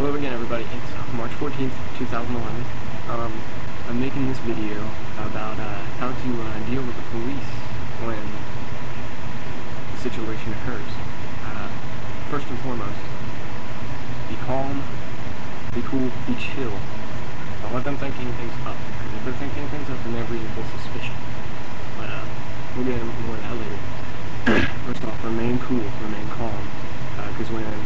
Hello again, everybody. It's March 14th, 2011. I'm making this video about how to deal with the police when the situation occurs. First and foremost, be calm, be cool, be chill. Don't let them think anything's up. Because if they're thinking things up, then they're reasonable suspicion. But we'll get into more of that later. First off, remain cool, remain calm. Because whenever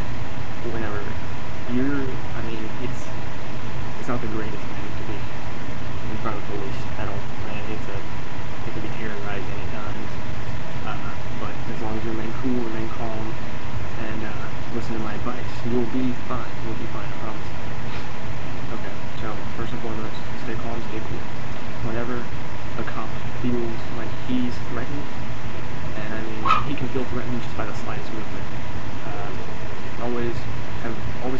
it's not the greatest thing to be in front of police at all. It can be terrorizing at times. But as long as you remain cool, remain calm, and listen to my advice, you'll be fine. You'll be fine, I promise. Okay, so first and foremost, stay calm, stay cool. Whenever a cop feels like he's threatened, and he can feel threatened just by the slightest movement, always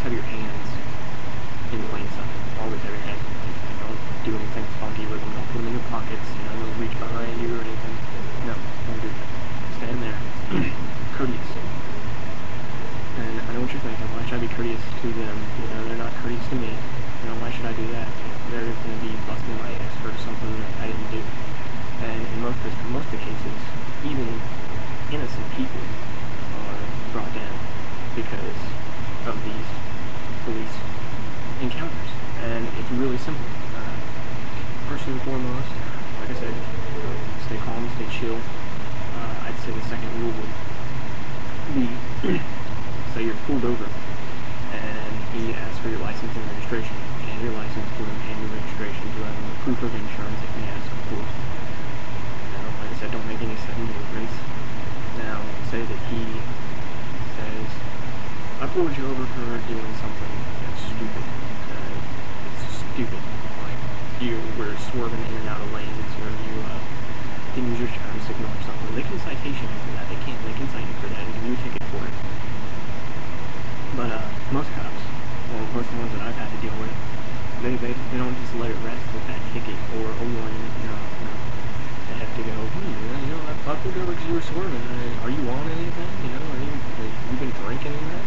have your hands in plain sight. Always have your hands in plain sight. Don't do anything funky with them. Don't put them in your pockets. Don't reach behind you or anything. No, don't do that. Stand there, courteous. And I know what you're thinking. Why should I be courteous to them? They're not courteous to me. Why should I do that? They're going to be busting my ass for something that I didn't do. And in most of the cases, even innocent people are brought down because of these police encounters, and it's really simple. First and foremost, like I said, stay calm, stay chill. I'd say the second rule would be, say you're pulled over, and he asks for your license and registration. Hand your license to him, hand your registration to him, proof of insurance if he asks, of course. Like I said, don't make any sudden movements. Now, say that he says, I pulled you over for doing something that's stupid. It's stupid. Like, you were swerving in and out of lanes, or you didn't use your turn signal or something. They can citation you for that. They can cite you for that and give you a ticket for it. But most cops, well, most of the ones that I've had to deal with, they don't just let it rest with that ticket or a warning. No. They have to go, I pulled over because you were swerving. Are you on anything? Have you been drinking in that?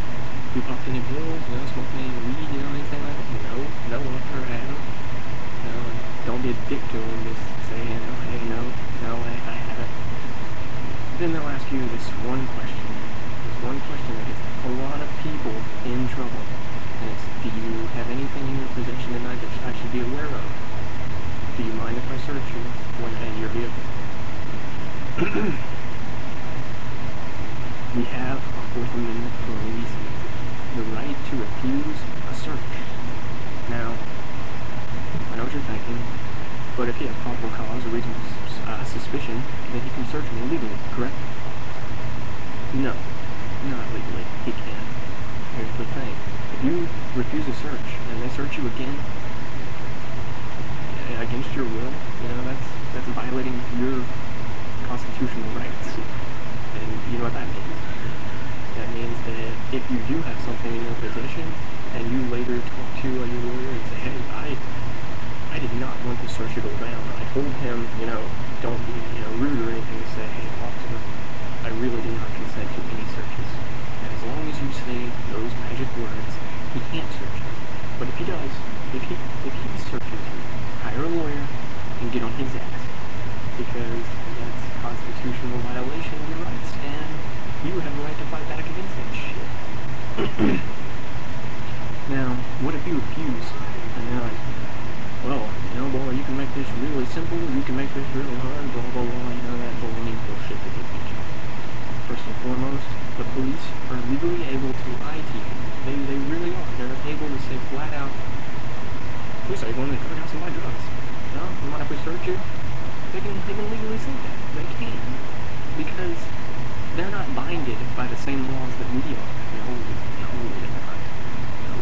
You popped any pills, smoking any weed, anything like that? No, never have. Don't be a dick to them, just say, hey, no, I haven't. Then they'll ask you this one question that gets a lot of people in trouble. And it's, do you have anything in your possession tonight that I should be aware of? Do you mind if I search you when in your vehicle? We have a Fourth Amendment for a reason. The right to refuse a search. Now, I know what you're thinking, but if you have probable cause or reasonable suspicion, then he can search me illegally, correct? No, not legally. He can. Here's the thing. If you refuse a search, and they search you again, against your will, that's violating your constitutional rights. And you know what that means? That means that if you do have something in your possession, and you later talk to your lawyer and say, hey, I did not want to search it all down. I told him, don't be, rude or anything to say, hey, officer, I really do not consent to any searches. And as long as you say those magic words, he can't search you. But if he does, if he searches you, hire a lawyer and get on his ass. Because that's a constitutional violation of your rights, and you have a right to fight back against that shit. Now, what if you refuse? And they're like, well, boy, you can make this really simple, or you can make this really hard, blah, blah, blah, that baloney bullshit that they teach you. First and foremost, the police are legally able to lie to you. They really are. They're able to say flat out, we say you're going to the drug house and buy drugs. You mind if we search you? They can legally say that. They can. Because they're not binded by the same laws that we are. No, they're not. No.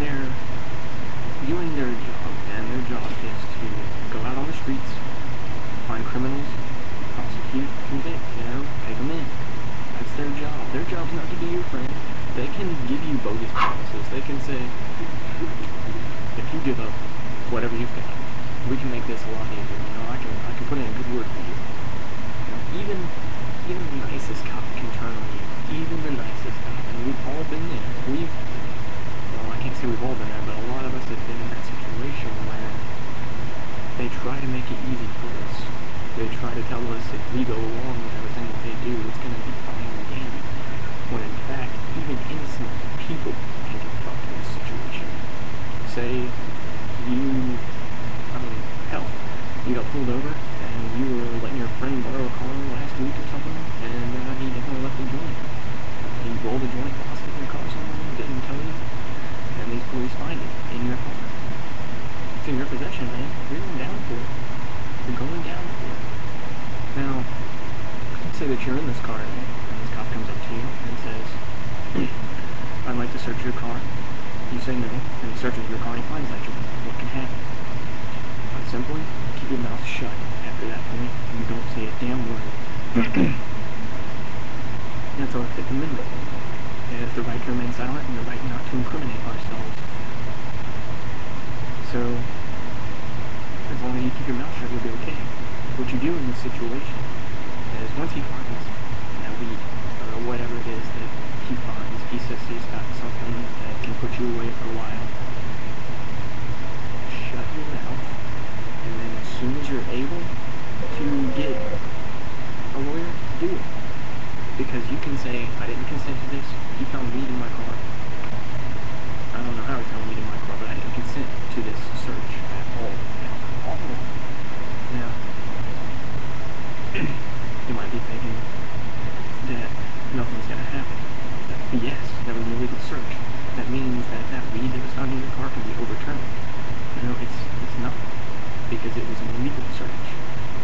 They're doing their job, and their job is to go out on the streets, find criminals, prosecute, convict, take them in. That's their job. Their job's not to be your friend. They can give you bogus promises. They can say, if you give up whatever you've got, we can make this a lot easier. I can put in a good word for you. Even the nicest cop can turn on you. Even the nicest cop. And we've all been there. people can get fucked in this situation. Say you, I mean, hell, you got pulled over and you were letting your friend borrow a car last week or something, and he definitely left the joint. He rolled a joint, lost it in your car somewhere, didn't tell you, and these police find it in your car. It's in your possession, man. You're going down for it. You're going down for it. Now, let's say that you're in this car, right? And this cop comes up to you and says, I'd like to search your car. You say no, and he searches your car and he finds that joint. What can happen? Quite simply, keep your mouth shut. After that point, you don't say a damn word. That's our Fifth Amendment. It has the right to remain silent and the right not to incriminate ourselves. So, as long as you keep your mouth shut, you'll be okay. What you do in this situation is once he finds that weed, or whatever it is that he finds, he says he's got something that can put you away for a while, shut your mouth, and then as soon as you're able to get a lawyer, do it. Because you can say, I didn't consent to this, he found weed in my car. I don't know how he found weed in my car, but I didn't consent to this search at all. At all. Now, you might be thinking that nothing's going to happen. But yes, that was an illegal search. That means that that weed that was found in your car can be overturned. No, it's not. Because it was an illegal search.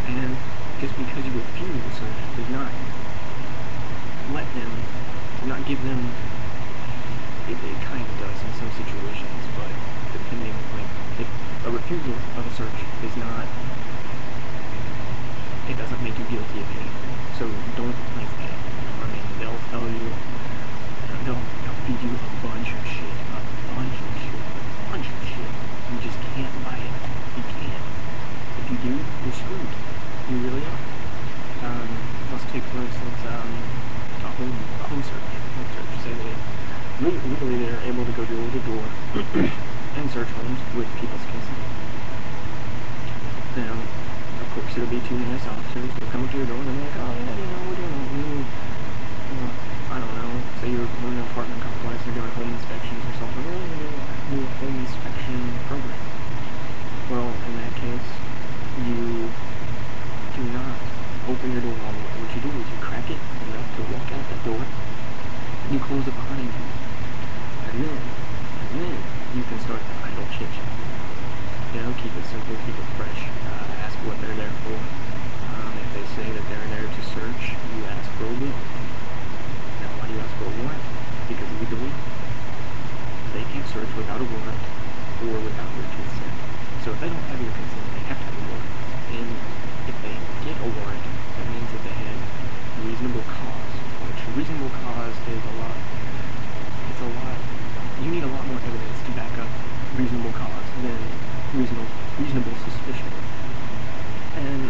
And just because you refuse the search does not let them, not give them, it kind of does in some situations, but depending, like, if a refusal of a search is not, it doesn't make you guilty of anything. So don't think that, you know, I mean, they'll tell you, they'll feed you a bunch of shit, You just can't buy it. You can't. If you do, you're screwed. You really are. Let's take, for instance, home search. Say they legally they're able to go door to door and search homes with people's consent. Now, of course, it'll be two nice officers. They'll come to your door and they're like, oh yeah, you know, we're doing a new, I don't know, say you're in an apartment complex and you're doing home inspections or something. We're going to do a new home inspection program. Well, in that case, you do not open your door all the way. What you do is you crack it enough to walk out that door, you close it behind you, and then you can start the idle chit-chat. You know, keep it simple, keep it fresh, ask what they're there for. If they say that they're there to search, you ask for a warrant. Now, why do you ask for a warrant? Because legally, they can't search without a warrant or without your consent. So if they don't have your consent, they have to have a warrant. And if they get a warrant, that means that they had reasonable cause, which reasonable cause is you need a lot more evidence to back up reasonable cause than reasonable suspicion. And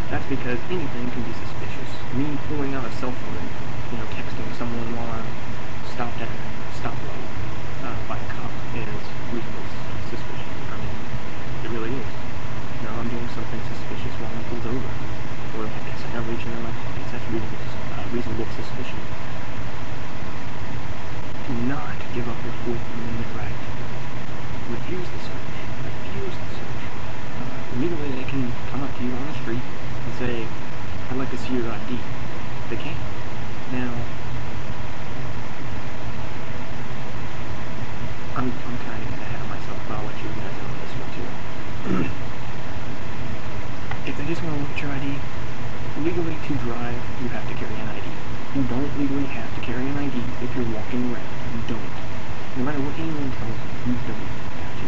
that's because anything can be suspicious. Me pulling out a cell phone and, you know, texting someone while I'm stopped at a stoplight by a cop is reasonable suspicion. I mean, it really is. Now I'm doing something suspicious while I'm pulled over. Or if I guess I'm reaching in my pockets, that's reasonable suspicion. Do not give up your Fourth Amendment right. Refuse the search. Refuse the search. Immediately they can come up to you on the street and say, I'd like to see your ID. They can. Now, I'm kind of getting ahead of myself, but I'll let you guys know this one too. If they just want to look at your ID, legally to drive, you have to carry an ID. You don't legally have to carry an ID if you're walking around. You don't. No matter what anyone tells you, you don't have to.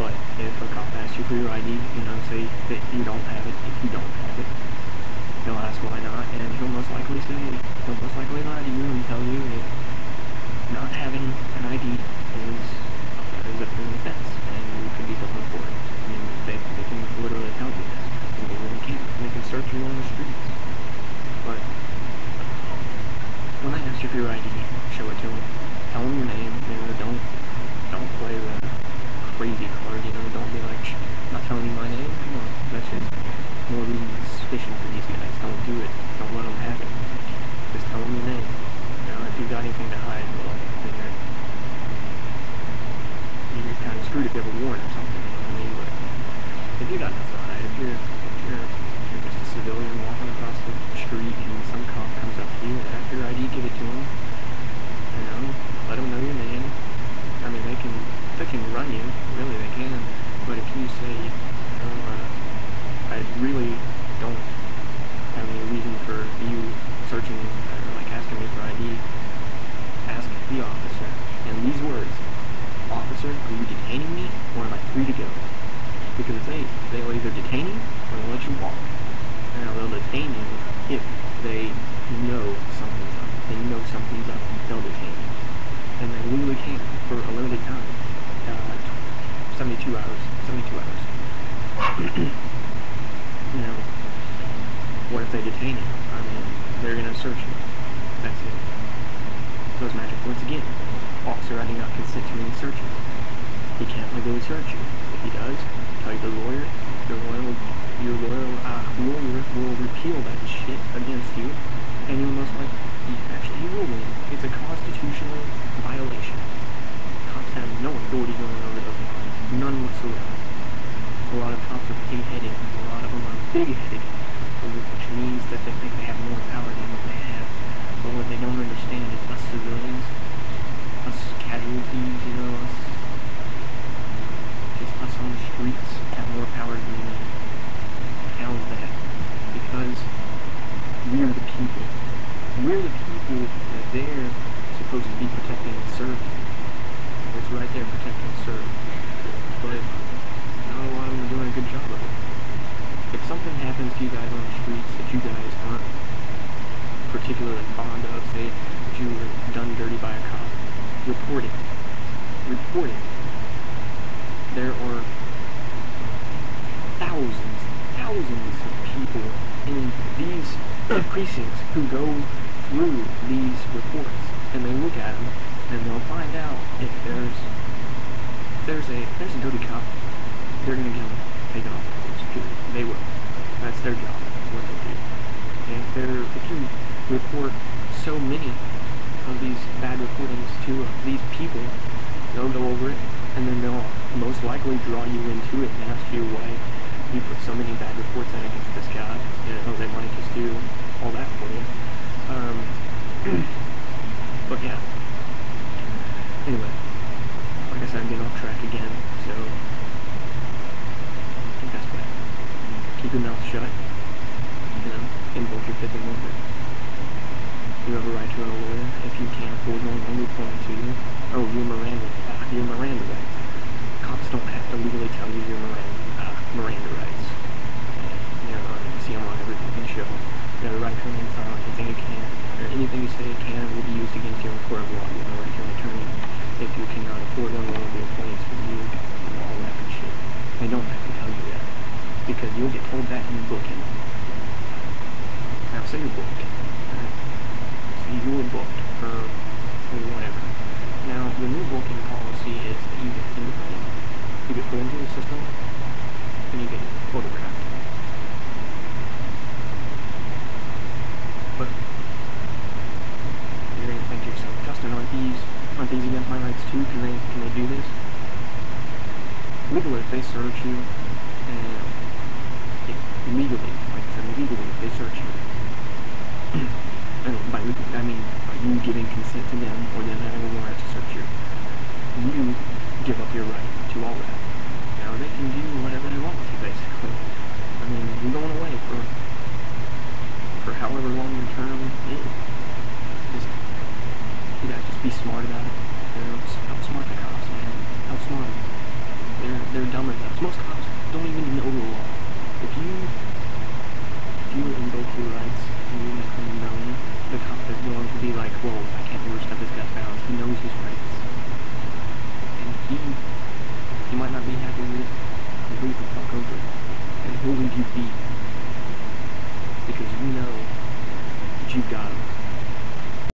But if a cop asks you for your ID, you know, say that you don't have it, if you don't have it, they'll ask why not, and he'll most likely lie to you and tell you that not having an ID is an offense, and you could be going for it. I mean, they can literally tell you this. They really can't. They can search you on the streets. But when I ask you for your ID, show it to them. Tell them your name. You know, don't play the crazy card. You know, don't be like, not telling you my name. Come on, that's just more reason suspicion for these guys. Don't do it. Don't let them have it. Just tell them your name. You know, if you've got anything to hide, well, then screwed if you have a warrant or something, you know what I mean? But if you got nothing, right? If you're just a civilian walking across the street and some cop comes up to you and after your ID, give it to him, you know, let them know your name. I mean, they can run you, really they can. But if you say, you know, I really don't have any reason for you searching or like asking me for ID, ask the officer. And these words, officer, are you detaining me or am I free to go? Because they'll either detain you or they'll let you walk. Now they'll detain you if they know something's up. If they know something's up, they'll detain you. And they literally can for a limited time. 72 hours. 72 hours. Now, what if they detain you? I mean, they're gonna search you. That's it. Those magic words again. Officer, I do not consent to any searches. He can't legally search you. If he does, tell your lawyer will repeal that shit against you, and you'll most likely, he will win. It's a constitutional violation. Cops have no authority going over those lines. None whatsoever. A lot of cops are pig-headed. A lot of them are big-headed, which means that they think they have more power than what they have. But what they don't understand is us civilians, us casualties, you know, us on the streets have more power than them. How is that? Because we're the people. We're the people that they're supposed to be protecting and serving. It's right there, protect and serve. But not a lot of them are doing a good job of it. If something happens to you guys on the streets that you guys aren't particularly fond of, say that you were done dirty by a cop, report it. Report it. There are thousands of people in these precincts who go through these reports and they look at them and they'll find out if there's a dirty cop, they're gonna get them taken off the force, period. They will. That's their job. That's what they do. And if you report so many of these bad reportings to these people, they'll go over it and then they'll most likely draw you into it and ask you why you put so many bad reports in against this guy. You know, they might just do all that for you. But yeah. Anyway, like I said, I'm getting off track again, so I think that's bad. Keep your mouth shut. You know, invoke your Fifth Amendment. You have a right to a lawyer if you can't afford one. Only point to you. Oh, your Miranda rights. Cops don't have to legally tell you your Miranda rights. You know, you see them on every fucking show. You have the right to remain silent. Anything you can, or anything you say can, will be used against you in a court of law. You have the right to an attorney. If you cannot afford one, one will be appointed to you, and all that good shit. They don't have to tell you that, because you'll get told that in the booking. Now, say you're booked. Right? Say you were booked for whatever. Now, the new booking policy is that you get fingerprinted, you get put into the system, and you get photographed. But you're gonna think to yourself, Justin, aren't these against my rights too? Can they do this? Legally, if they search you, and legally, like I said, legally, if they search you, and by legal, I mean by you giving consent to them or them having a warrant to search you, you give up your right to all that. Now they can do whatever they want with you, basically. I mean, you're going away for however long your term is. You guys just be smart about it. You know, outsmart the cops, man. Outsmart them. They're dumb enough. Most cops don't even know the law. If you invoke your rights and you make them known, the cop is going to be like, whoa, I can't overstep this guy's bounds. He knows his rights. And he might not be happy with it, but leave the fuck over it. And he'll leave you be.